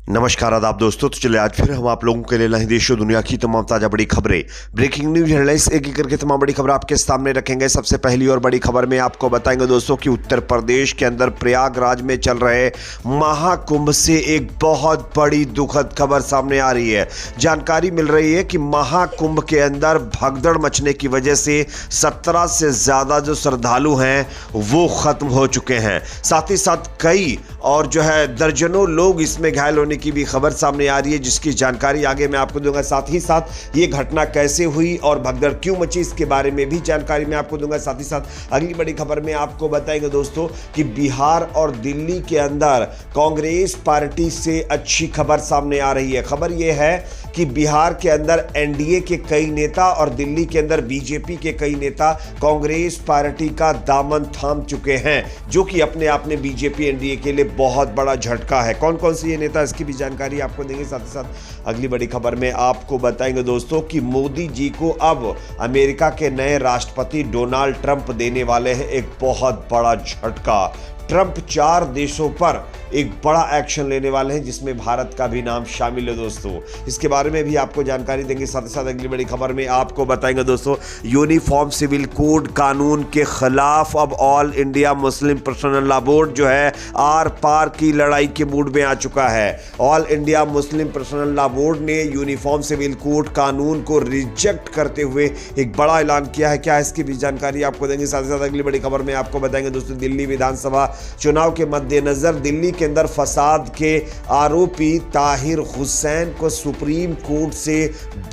नमस्कार आदाब दोस्तों। तो चलिए आज फिर हम आप लोगों के लिए लाए देश और दुनिया की तमाम ताजा बड़ी खबरें, ब्रेकिंग न्यूज हेडलाइंस एक एक करके तमाम बड़ी खबर आपके सामने रखेंगे। सबसे पहली और बड़ी खबर में आपको बताएंगे दोस्तों कि उत्तर प्रदेश के अंदर प्रयागराज में चल रहे महाकुंभ से एक बहुत बड़ी दुखद खबर सामने आ रही है। जानकारी मिल रही है कि महाकुंभ के अंदर भगदड़ मचने की वजह से 17 से ज्यादा जो श्रद्धालु हैं वो खत्म हो चुके हैं। साथ ही साथ कई और दर्जनों लोग इसमें घायल होने की भी खबर सामने आ रही है, जिसकी जानकारी आगे मैं आपको दूंगा। साथ ही साथ ये घटना कैसे हुई और भगदड़ क्यों मची इसके बारे में भी जानकारी मैं आपको दूंगा। साथ ही साथ अगली बड़ी खबर में आपको बताएंगे दोस्तों कि बिहार और दिल्ली के अंदर कांग्रेस पार्टी से अच्छी खबर सामने आ रही है। खबर यह है कि बिहार के अंदर एनडीए के कई नेता और दिल्ली के अंदर बीजेपी के कई नेता कांग्रेस पार्टी का दामन थाम चुके हैं, जो कि अपने आप में बीजेपी एनडीए के लिए बहुत बड़ा झटका है। कौन कौन से ये नेता, इसकी भी जानकारी आपको देंगे। साथ ही साथ अगली बड़ी खबर में आपको बताएंगे दोस्तों कि मोदी जी को अब अमेरिका के नए राष्ट्रपति डोनाल्ड ट्रंप देने वाले हैं एक बहुत बड़ा झटका। ट्रंप 4 देशों पर एक बड़ा एक्शन लेने वाले हैं, जिसमें भारत का भी नाम शामिल है दोस्तों। इसके बारे में भी आपको जानकारी देंगे। साथ ही साथ अगली बड़ी खबर में आपको बताएंगे दोस्तों यूनिफॉर्म सिविल कोड कानून के खिलाफ अब all India Muslim personal law board जो है आर पार की लड़ाई के मूड में आ चुका है। All India Muslim personal law board ने यूनिफॉर्म सिविल कोड कानून को रिजेक्ट करते हुए एक बड़ा ऐलान किया है। क्या है इसकी भी जानकारी आपको देंगे। साथ ही साथ अगली बड़ी खबर में आपको बताएंगे दोस्तों दिल्ली विधानसभा चुनाव के मद्देनजर दिल्ली के अंदर फसाद के आरोपी ताहिर हुसैन को सुप्रीम कोर्ट से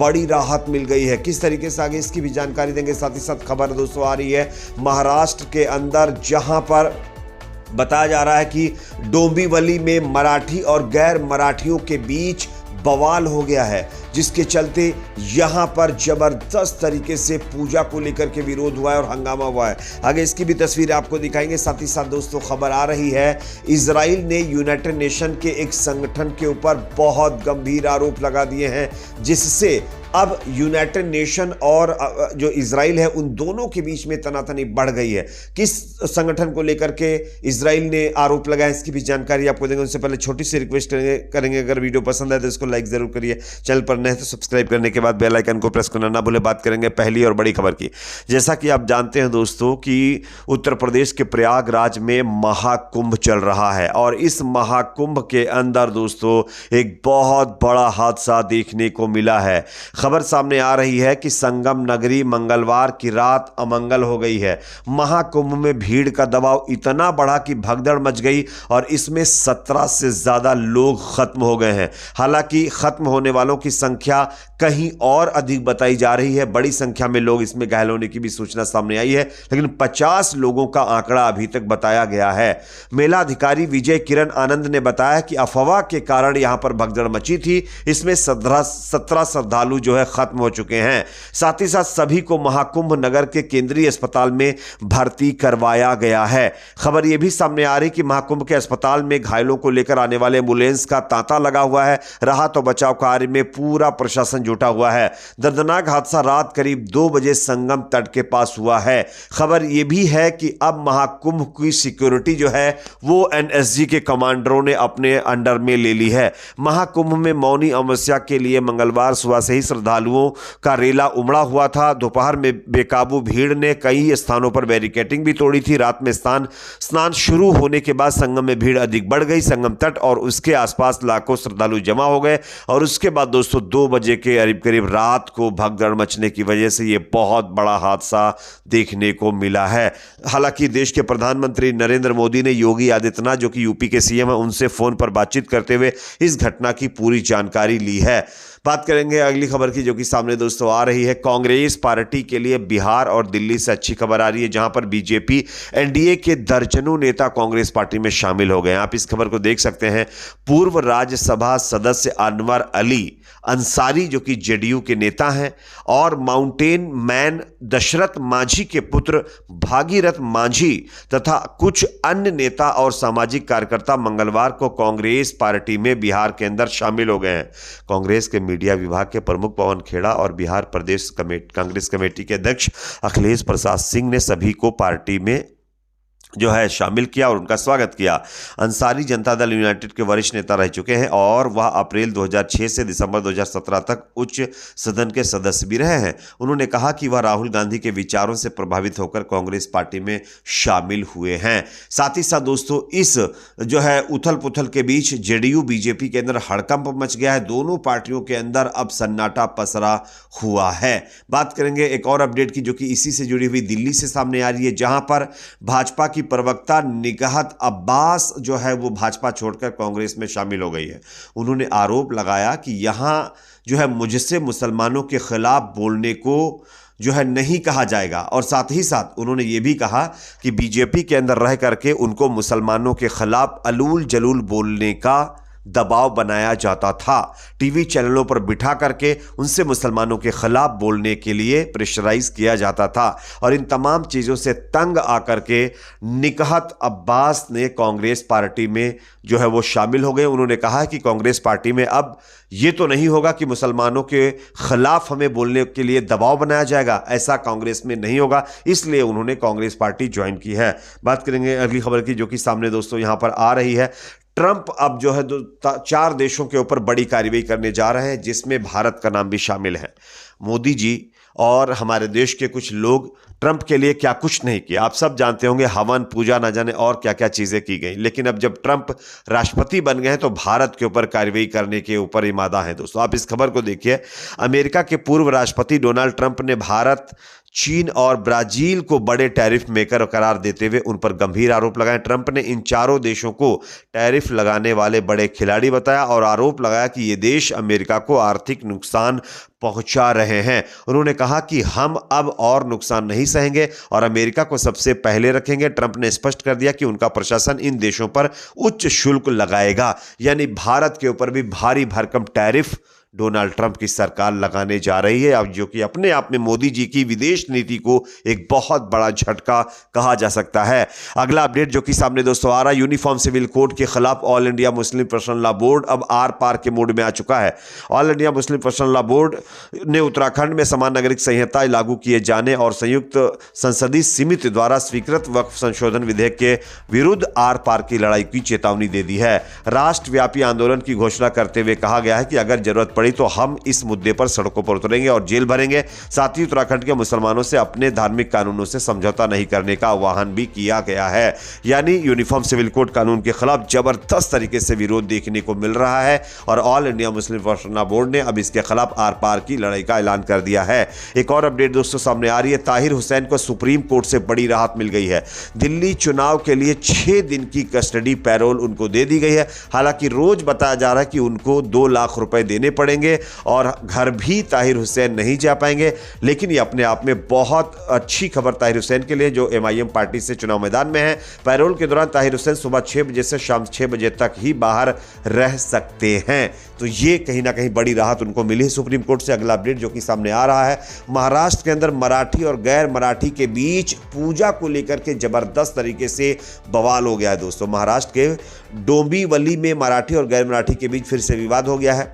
बड़ी राहत मिल गई है। किस तरीके से आगे इसकी भी जानकारी देंगे। साथ ही साथ खबर दोस्तों आ रही है महाराष्ट्र के अंदर, जहां पर बताया जा रहा है कि डोंबिवली में मराठी और गैर मराठियों के बीच बवाल हो गया है, जिसके चलते यहां पर जबरदस्त तरीके से पूजा को लेकर के विरोध हुआ है और हंगामा हुआ है। आगे इसकी भी तस्वीर आपको दिखाएंगे। साथ ही साथ दोस्तों खबर आ रही है इजराइल ने यूनाइटेड नेशन के एक संगठन के ऊपर बहुत गंभीर आरोप लगा दिए हैं, जिससे अब यूनाइटेड नेशन और जो इजराइल है उन दोनों के बीच में तनातनी बढ़ गई है। किस संगठन को लेकर के इजराइल ने आरोप लगाया, इसकी भी जानकारी आपको देंगे। उससे पहले छोटी सी रिक्वेस्ट करेंगे अगर वीडियो पसंद आए तो इसको लाइक जरूर करिए। चैनल पर नए तो सब्सक्राइब करने के बाद बेल आइकन को प्रेस करना ना भूले। बात करेंगे पहली और बड़ी खबर की। जैसा कि आप जानते हैं दोस्तों कि उत्तर प्रदेश के प्रयागराज में महाकुंभ चल रहा है और इस महाकुंभ के अंदर दोस्तों एक बहुत बड़ा हादसा देखने को मिला है। खबर सामने आ रही है कि संगम नगरी मंगलवार की रात अमंगल हो गई है। महाकुंभ में भीड़ का दबाव इतना बढ़ा कि भगदड़ मच गई और इसमें 17 से ज्यादा लोग खत्म हो गए हैं। हालांकि खत्म होने वालों की संख्या कहीं और अधिक बताई जा रही है। बड़ी संख्या में लोग इसमें घायल होने की भी सूचना सामने आई है, लेकिन 50 लोगों का आंकड़ा अभी तक बताया गया है। मेला अधिकारी विजय किरण आनंद ने बताया कि अफवाह के कारण यहां पर भगदड़ मची थी। इसमें 17 श्रद्धालु जो है खत्म हो चुके हैं। साथ ही साथ सभी को महाकुंभ नगर के केंद्रीय अस्पताल में भर्ती करवाया गया है। खबर यह भी सामने आ रही कि महाकुंभ के अस्पताल में घायलों को लेकर आने वाले एम्बुलेंस का तांता लगा हुआ है। राहत और बचाव कार्य में पूरा प्रशासन जुटा हुआ है। दर्दनाक हादसा रात करीब 2 बजे संगम तट के पास हुआ है। खबर यह भी है कि अब महाकुंभ की सिक्योरिटी जो है वो एनएसजी के कमांडरों ने अपने अंडर में ले ली है। महाकुंभ में मौनी अमावस्या के लिए मंगलवार सुबह से ही श्रद्धालुओं का रेला उमड़ा हुआ था। दोपहर में बेकाबू भीड़ ने कई स्थानों पर बैरिकेडिंग भी तोड़ी थी। रात में स्नान शुरू होने के बाद संगम में भीड़ अधिक बढ़ गई। संगम तट और उसके आसपास लाखों श्रद्धालु जमा हो गए और उसके बाद दोस्तों 2 बजे के करीब रात को भगदड़ मचने की वजह से यह बहुत बड़ा हादसा देखने को मिला है। हालांकि देश के प्रधानमंत्री नरेंद्र मोदी ने योगी आदित्यनाथ, जो कि यूपी के सीएम है, उनसे फोन पर बातचीत करते हुए इस घटना की पूरी जानकारी ली है। बात करेंगे अगली खबर की, जो कि सामने दोस्तों आ रही है। कांग्रेस पार्टी के लिए बिहार और दिल्ली से अच्छी खबर आ रही है, जहां पर बीजेपी एनडीए के दर्जनों नेता कांग्रेस पार्टी में शामिल हो गए हैं। आप इस खबर को देख सकते हैं। पूर्व राज्यसभा सदस्य अनवर अली अंसारी, जो कि जेडीयू के नेता हैं, और माउंटेन मैन दशरथ मांझी के पुत्र भागीरथ मांझी तथा कुछ अन्य नेता और सामाजिक कार्यकर्ता मंगलवार को कांग्रेस पार्टी में बिहार के अंदर शामिल हो गए हैं। कांग्रेस के मीडिया विभाग के प्रमुख पवन खेड़ा और बिहार प्रदेश कांग्रेस कमेटी के अध्यक्ष अखिलेश प्रसाद सिंह ने सभी को पार्टी में जो है शामिल किया और उनका स्वागत किया। अंसारी जनता दल यूनाइटेड के वरिष्ठ नेता रह चुके हैं और वह अप्रैल 2006 से दिसंबर 2017 तक उच्च सदन के सदस्य भी रहे हैं। उन्होंने कहा कि वह राहुल गांधी के विचारों से प्रभावित होकर कांग्रेस पार्टी में शामिल हुए हैं। साथ ही साथ दोस्तों, इस जो है उथल पुथल के बीच जेडीयू बीजेपी के अंदर हड़कंप मच गया है। दोनों पार्टियों के अंदर अब सन्नाटा पसरा हुआ है। बात करेंगे एक और अपडेट की, जो कि इसी से जुड़ी हुई दिल्ली से सामने आ रही है, जहां पर भाजपा की प्रवक्ता निगाहत अब्बास जो है वो भाजपा छोड़कर कांग्रेस में शामिल हो गई है। उन्होंने आरोप लगाया कि यहां जो है मुझसे मुसलमानों के खिलाफ बोलने को जो है नहीं कहा जाएगा, और साथ ही साथ उन्होंने ये भी कहा कि बीजेपी के अंदर रह करके उनको मुसलमानों के खिलाफ अलूल जलूल बोलने का दबाव बनाया जाता था। टीवी चैनलों पर बिठा करके उनसे मुसलमानों के खिलाफ बोलने के लिए प्रेशराइज किया जाता था, और इन तमाम चीज़ों से तंग आकर के निगाहत अब्बास ने कांग्रेस पार्टी में जो है वो शामिल हो गए। उन्होंने कहा कि कांग्रेस पार्टी में अब ये तो नहीं होगा कि मुसलमानों के खिलाफ हमें बोलने के लिए दबाव बनाया जाएगा, ऐसा कांग्रेस में नहीं होगा, इसलिए उन्होंने कांग्रेस पार्टी ज्वाइन की है। बात करेंगे अगली खबर की, जो कि सामने दोस्तों यहां पर आ रही है। ट्रंप अब जो है 4 देशों के ऊपर बड़ी कार्रवाई करने जा रहे हैं, जिसमें भारत का नाम भी शामिल है। मोदी जी और हमारे देश के कुछ लोग ट्रंप के लिए क्या कुछ नहीं किया। आप सब जानते होंगे, हवन पूजा न जाने और क्या क्या चीज़ें की गई, लेकिन अब जब ट्रंप राष्ट्रपति बन गए हैं तो भारत के ऊपर कार्रवाई करने के ऊपर इरादा है। दोस्तों आप इस खबर को देखिए। अमेरिका के पूर्व राष्ट्रपति डोनाल्ड ट्रंप ने भारत, चीन और ब्राजील को बड़े टैरिफ मेकर करार देते हुए उन पर गंभीर आरोप लगाए। ट्रंप ने इन चारों देशों को टैरिफ लगाने वाले बड़े खिलाड़ी बताया और आरोप लगाया कि ये देश अमेरिका को आर्थिक नुकसान पहुंचा रहे हैं। उन्होंने कहा कि हम अब और नुकसान नहीं सहेंगे और अमेरिका को सबसे पहले रखेंगे। ट्रंप ने स्पष्ट कर दिया कि उनका प्रशासन इन देशों पर उच्च शुल्क लगाएगा, यानी भारत के ऊपर भी भारी भरकम टैरिफ डोनाल्ड ट्रंप की सरकार लगाने जा रही है, अब जो कि अपने आप में मोदी जी की विदेश नीति को एक बहुत बड़ा झटका कहा जा सकता है। अगला अपडेट जो कि सामने दोस्तों आ रहा है, यूनिफॉर्म सिविल कोड के खिलाफ all India Muslim personal law board अब आर पार के मोड में आ चुका है। All India Muslim personal law board ने उत्तराखंड में समान नागरिक संहिता लागू किए जाने और संयुक्त संसदीय समिति द्वारा स्वीकृत वक्फ संशोधन विधेयक के विरुद्ध आर पार की लड़ाई की चेतावनी दे दी है। राष्ट्रव्यापी आंदोलन की घोषणा करते हुए कहा गया है कि अगर जरूरत पड़ी तो हम इस मुद्दे पर सड़कों पर उतरेंगे और जेल भरेंगे। साथ ही उत्तराखंड के मुसलमानों से अपने धार्मिक कानूनों से समझौता नहीं करने का आह्वान भी किया गया है। यानी यूनिफॉर्म सिविल कोड कानून के खिलाफ जबरदस्त तरीके से विरोध देखने को मिल रहा है और all India Muslim personal law board ने अब इसके खिलाफ आर पार की लड़ाई का ऐलान कर दिया है। एक और अपडेट दोस्तों सामने आ रही है, ताहिर हुसैन को सुप्रीम कोर्ट से बड़ी राहत मिल गई है। दिल्ली चुनाव के लिए 6 दिन की कस्टडी पैरोल उनको दे दी गई है। हालांकि रोज बताया जा रहा है कि उनको 2 लाख रुपए देने पड़ेंगे और घर भी ताहिर हुसैन नहीं जा पाएंगे, लेकिन ये अपने आप में बहुत अच्छी खबर ताहिर हुसैन के लिए जो एमआईएम पार्टी से चुनाव मैदान में है। पैरोल के दौरान ताहिर हुसैन सुबह 6 बजे से शाम 6 बजे तक ही बाहर रह सकते हैं, तो ये कहीं ना कहीं बड़ी राहत उनको मिली है सुप्रीम कोर्ट से। अगला अपडेट जो कि सामने आ रहा है, महाराष्ट्र के अंदर मराठी और गैर मराठी के बीच पूजा को लेकर के जबरदस्त तरीके से बवाल हो गया है। दोस्तों महाराष्ट्र के डोंबिवली में मराठी और गैर मराठी के बीच फिर से विवाद हो गया है।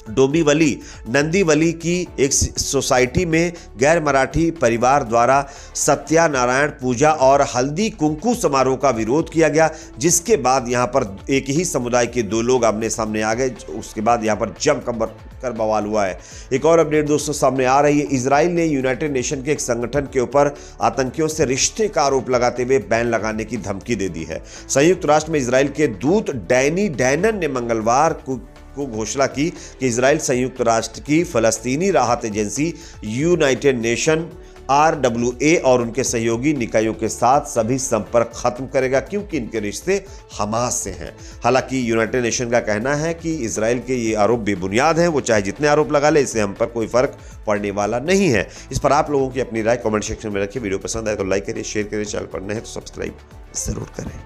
डोंबिवली नंदीवली की एक सोसाइटी में गैर मराठी परिवार द्वारा सत्यानारायण पूजा और हल्दी कुंकू समारोह का विरोध किया गया, जिसके बाद यहां पर एक ही समुदाय के 2 लोग आमने सामने आ गए। उसके बाद यहां पर जमकर बवाल हुआ है। एक और अपडेट दोस्तों सामने आ रही है, इजराइल ने यूनाइटेड नेशन के एक संगठन के ऊपर आतंकियों से रिश्ते का आरोप लगाते हुए बैन लगाने की धमकी दे दी है। संयुक्त राष्ट्र में इजराइल के दूत डैनी डैनन ने मंगलवार को घोषणा की कि इजराइल संयुक्त राष्ट्र की फलस्तीनी राहत एजेंसी यूनाइटेड नेशन RWA और उनके सहयोगी निकायों के साथ सभी संपर्क खत्म करेगा, क्योंकि इनके रिश्ते हमास से हैं। हालांकि यूनाइटेड नेशन का कहना है कि इजराइल के ये आरोप बेबुनियाद हैं, वो चाहे जितने आरोप लगा ले, इससे हम पर कोई फर्क पड़ने वाला नहीं है। इस पर आप लोगों की अपनी राय कमेंट सेक्शन में रखिए। वीडियो पसंद आए तो लाइक करिए, शेयर करिए, चैनल पर नए हैं तो सब्सक्राइब जरूर करें।